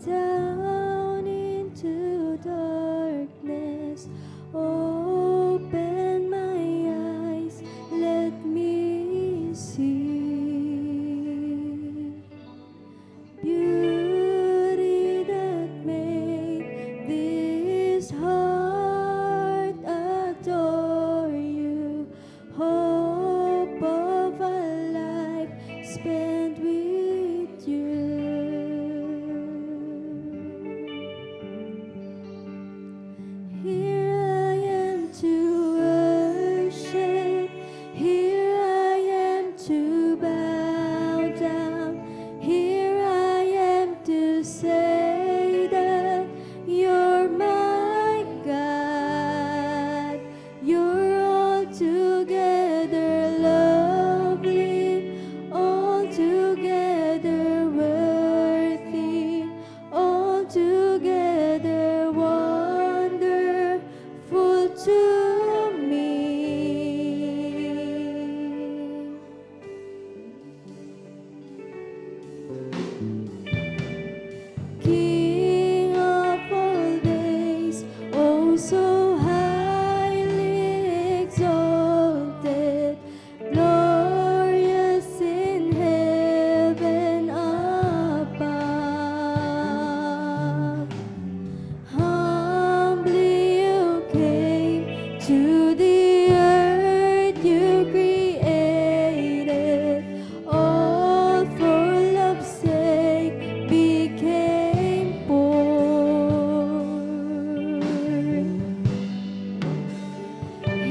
down into darkness. Open my eyes, let me see beauty that made this heart adore you. Hope of a life spent with you. Here I am to worship. Here I am to bow down. Here I am to say that you're my God. You're altogether lovely, altogether worthy, altogether wonderful to me. King of all days, oh so highly exalted, glorious in heaven above. Humbly you came to the earth you created, all for love's sake became poor.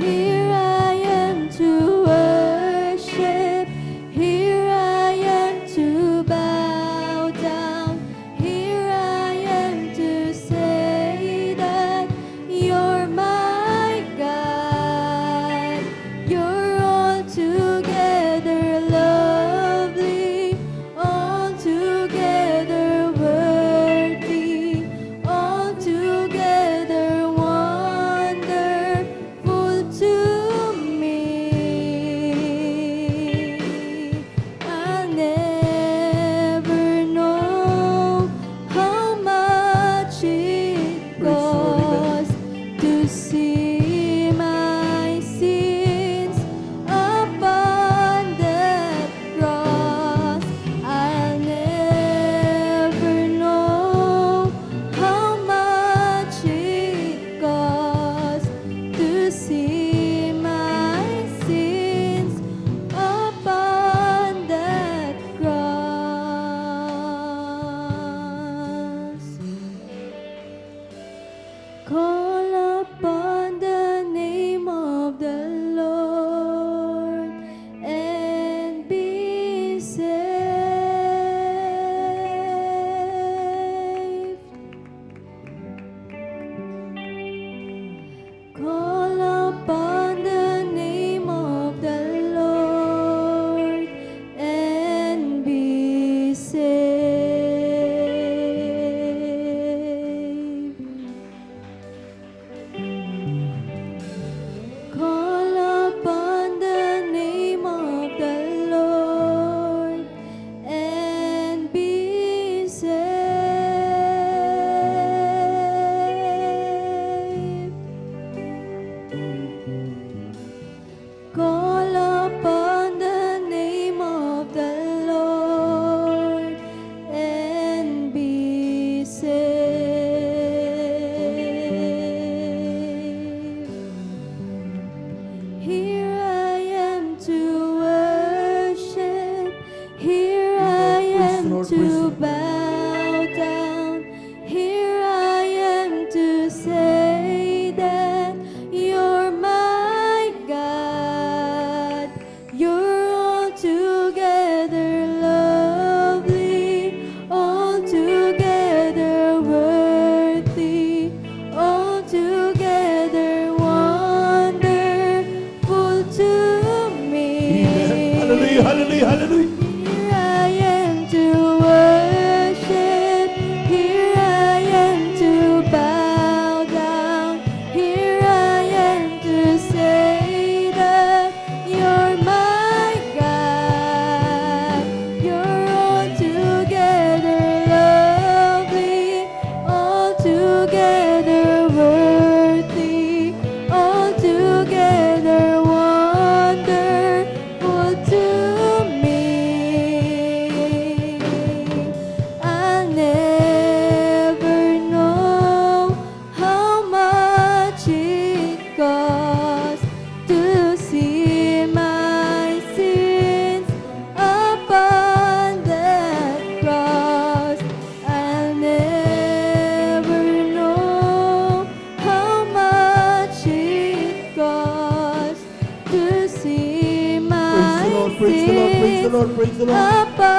Here I am to worship. Here I am to bow down. Here I am to say that you're my God. You're altogether lovely, altogether worthy, altogether wonderful to me. I'll never know how much it costs to see my sins upon that cross. I'll never know how much it costs to see my sins upon that cross. Call upon the name of the Lord and be saved. Call upon the name of the Lord and be saved. Call upon the name of the Lord and be saved. Call upon the name of the Lord and be saved. Here I am to worship. Here I am Lord, to praise Lord. bow down. Here I am to say that you're my God. You're altogether lovely, altogether worthy, altogether wonderful to me. Hallelujah, hallelujah, hallelujah. Here I am to worship. Here I am to bow down. Here I am to say that you're my God. You're altogether lovely, Lord, praise the Lord. Above